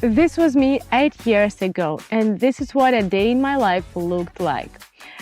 This was me 8 years ago, and this is what a day in my life looked like.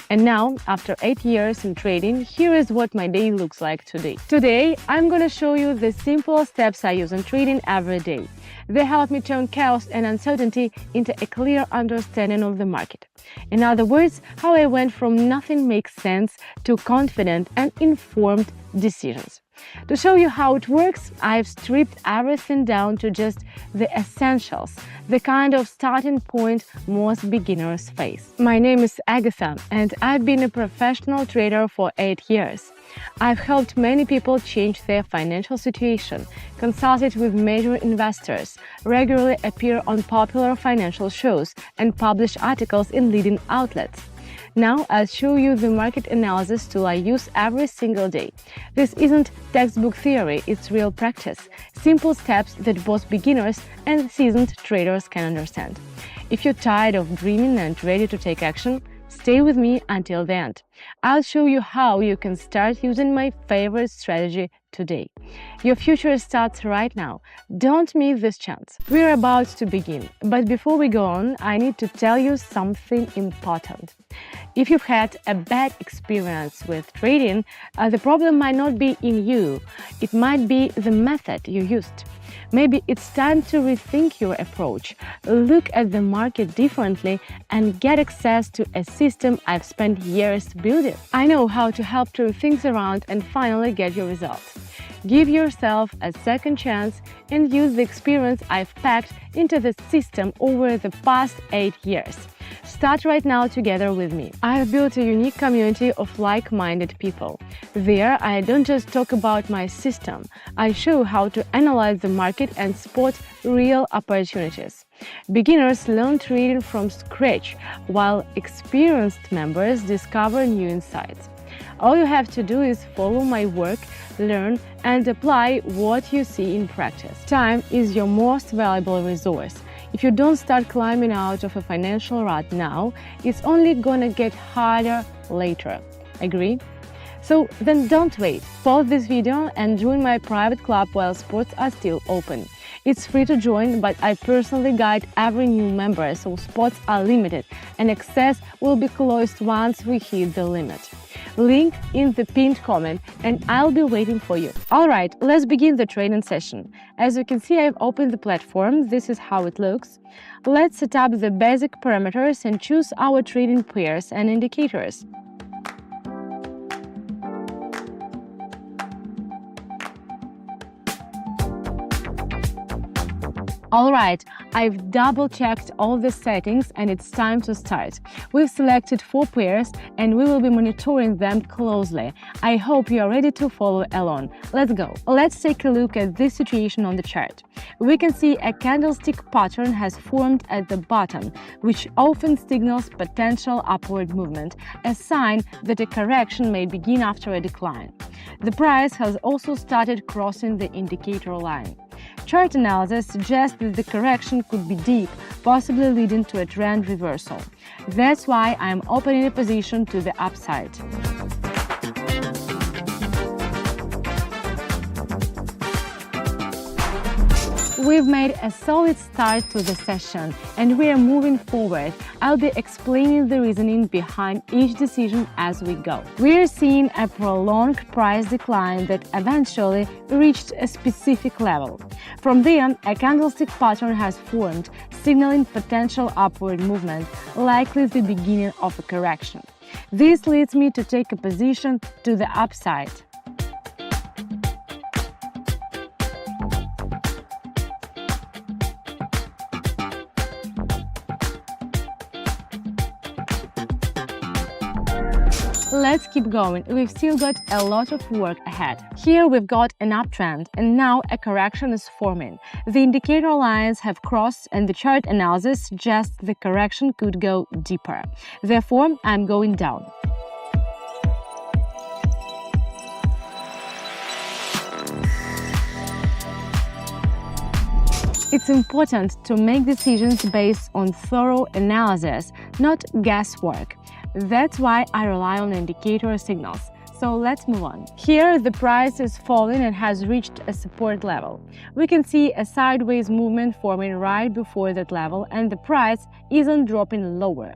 And now, after 8 years in trading, here is what my day looks like today. Today, I'm gonna show you the simple steps I use in trading every day. They help me turn chaos and uncertainty into a clear understanding of the market. In other words, how I went from nothing makes sense to confident and informed decisions. To show you how it works, I've stripped everything down to just the essentials, the kind of starting point most beginners face. My name is Agatha, and I've been a professional trader for 8 years. I've helped many people change their financial situation, consulted with major investors, regularly appear on popular financial shows, and publish articles in leading outlets. Now I'll show you the market analysis tool I use every single day. This isn't textbook theory, it's real practice, simple steps that both beginners and seasoned traders can understand. If you're tired of dreaming and ready to take action, stay with me until the end. I'll show you how you can start using my favorite strategy today. Your future starts right now. Don't miss this chance. We're about to begin, but before we go on, I need to tell you something important. If you've had a bad experience with trading, the problem might not be in you. It might be the method you used. Maybe it's time to rethink your approach, look at the market differently, and get access to a system I've spent years building. I know how to help turn things around and finally get your results. Give yourself a second chance and use the experience I've packed into the system over the past 8 years. Start right now together with me. I have built a unique community of like-minded people. There, I don't just talk about my system. I show how to analyze the market and spot real opportunities. Beginners learn trading from scratch, while experienced members discover new insights. All you have to do is follow my work, learn, and apply what you see in practice. Time is your most valuable resource. If you don't start climbing out of a financial rut now, it's only gonna get harder later. Agree? So then don't wait. Pause this video and join my private club while spots are still open. It's free to join, but I personally guide every new member, so spots are limited and access will be closed once we hit the limit. Link in the pinned comment and I'll be waiting for you. Alright, let's begin the trading session. As you can see, I've opened the platform. This is how it looks. Let's set up the basic parameters and choose our trading pairs and indicators. Alright, I've double-checked all the settings and it's time to start. We've selected 4 pairs and we will be monitoring them closely. I hope you are ready to follow along. Let's go. Let's take a look at this situation on the chart. We can see a candlestick pattern has formed at the bottom, which often signals potential upward movement, a sign that a correction may begin after a decline. The price has also started crossing the indicator line. Chart analysis suggests that the correction could be deep, possibly leading to a trend reversal. That's why I'm opening a position to the upside. We've made a solid start to the session and we are moving forward. I'll be explaining the reasoning behind each decision as we go. We're seeing a prolonged price decline that eventually reached a specific level. From there, a candlestick pattern has formed, signaling potential upward movement, likely the beginning of a correction. This leads me to take a position to the upside. Let's keep going. We've still got a lot of work ahead. Here we've got an uptrend and now a correction is forming. The indicator lines have crossed and the chart analysis suggests the correction could go deeper. Therefore, I'm going down. It's important to make decisions based on thorough analysis, not guesswork. That's why I rely on indicator signals. So let's move on. Here, the price is falling and has reached a support level. We can see a sideways movement forming right before that level, and the price isn't dropping lower.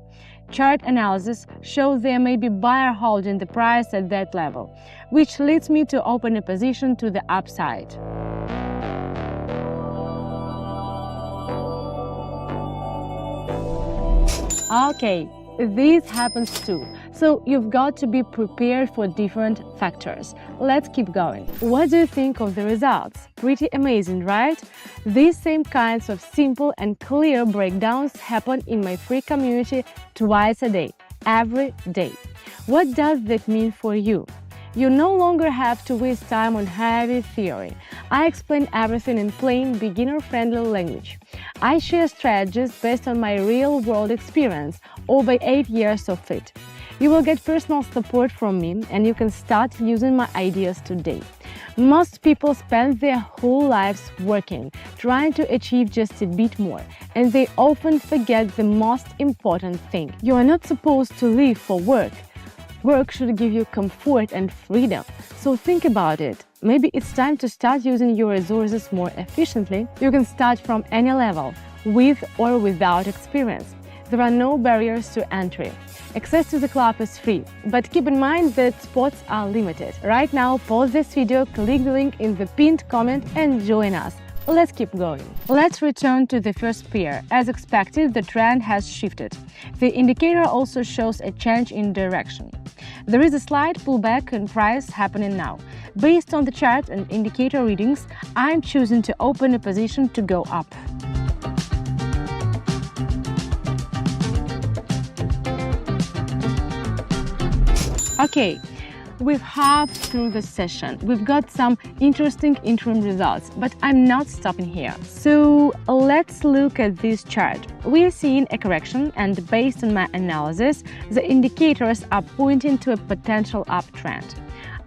Chart analysis shows there may be buyer holding the price at that level, which leads me to open a position to the upside. Okay, this happens too. So you've got to be prepared for different factors. Let's keep going. What do you think of the results? Pretty amazing, right? These same kinds of simple and clear breakdowns happen in my free community twice a day, every day. What does that mean for you? You no longer have to waste time on heavy theory. I explain everything in plain, beginner-friendly language. I share strategies based on my real-world experience over 8 years of it. You will get personal support from me, and you can start using my ideas today. Most people spend their whole lives working, trying to achieve just a bit more, and they often forget the most important thing. You are not supposed to live for work. Work should give you comfort and freedom. So think about it. Maybe it's time to start using your resources more efficiently. You can start from any level, with or without experience. There are no barriers to entry. Access to the club is free, but keep in mind that spots are limited. Right now, pause this video, click the link in the pinned comment and join us. Let's keep going. Let's return to the first pair. As expected, the trend has shifted. The indicator also shows a change in direction. There is a slight pullback in price happening now. Based on the chart and indicator readings, I'm choosing to open a position to go up. Okay, we've halved through the session. We've got some interesting interim results, but I'm not stopping here. So let's look at this chart. We are seeing a correction, and based on my analysis, the indicators are pointing to a potential uptrend.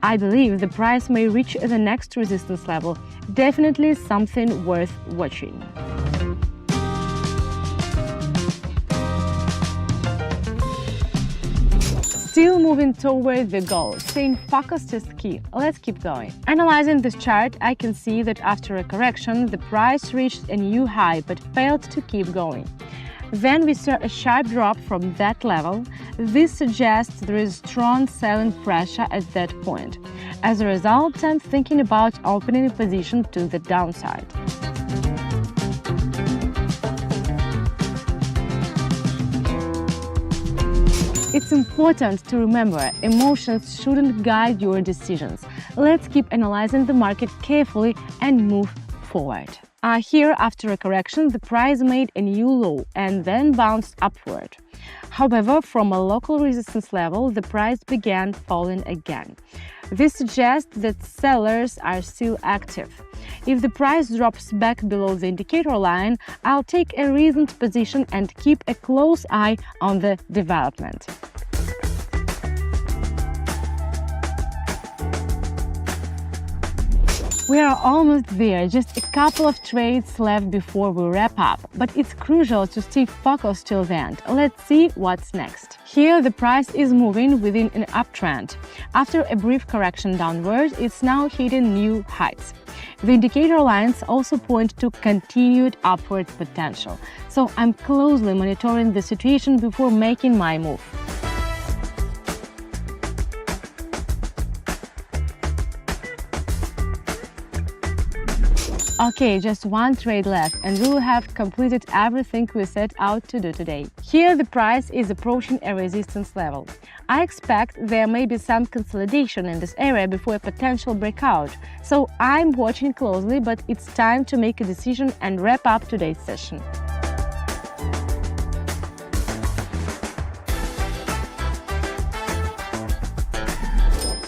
I believe the price may reach the next resistance level. Definitely something worth watching. Still moving toward the goal, staying focused is key. Let's keep going. Analyzing this chart, I can see that after a correction, the price reached a new high but failed to keep going. Then we saw a sharp drop from that level. This suggests there is strong selling pressure at that point. As a result, I'm thinking about opening a position to the downside. It's important to remember, emotions shouldn't guide your decisions. Let's keep analyzing the market carefully and move forward. Here, after a correction, the price made a new low and then bounced upward. However, from a local resistance level, the price began falling again. This suggests that sellers are still active. If the price drops back below the indicator line, I'll take a reasoned position and keep a close eye on the development. We are almost there, just a couple of trades left before we wrap up, but it's crucial to stay focused till the end. Let's see what's next. Here the price is moving within an uptrend. After a brief correction downward, it's now hitting new heights. The indicator lines also point to continued upward potential, so I'm closely monitoring the situation before making my move. Okay, just one trade left and we will have completed everything we set out to do today. Here the price is approaching a resistance level. I expect there may be some consolidation in this area before a potential breakout, so I'm watching closely, but it's time to make a decision and wrap up today's session.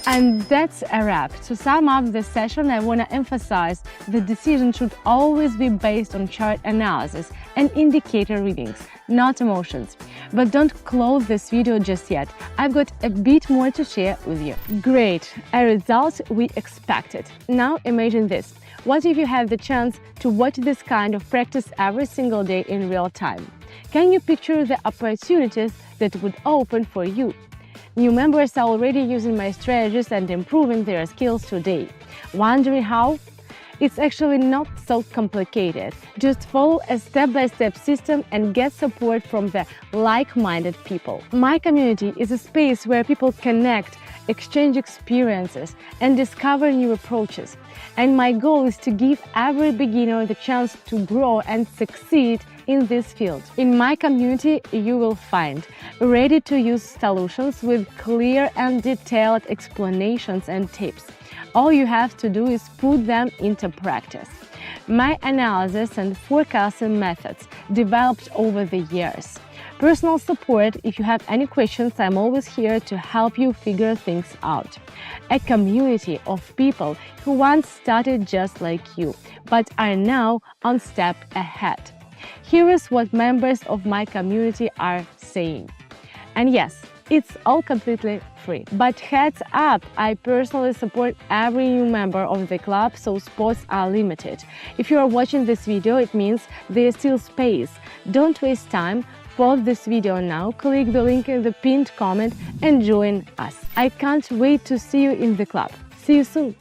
And that's a wrap. To sum up the session, I want to emphasize the decision should always be based on chart analysis and indicator readings, not emotions. But don't close this video just yet. I've got a bit more to share with you. Great, a result we expected. Now imagine this. What if you have the chance to watch this kind of practice every single day in real time? Can you picture the opportunities that would open for you? New members are already using my strategies and improving their skills today. Wondering how? It's actually not so complicated. Just follow a step-by-step system and get support from the like-minded people. My community is a space where people connect, exchange experiences, and discover new approaches. And my goal is to give every beginner the chance to grow and succeed in this field. In my community, you will find ready-to-use solutions with clear and detailed explanations and tips. All you have to do is put them into practice. My analysis and forecasting methods developed over the years. Personal support. If you have any questions, I'm always here to help you figure things out. A community of people who once started just like you, but are now one step ahead. Here is what members of my community are saying. And yes, it's all completely free. But heads up, I personally support every new member of the club, so spots are limited. If you are watching this video, it means there is still space. Don't waste time. Pause this video now, click the link in the pinned comment and join us. I can't wait to see you in the club. See you soon!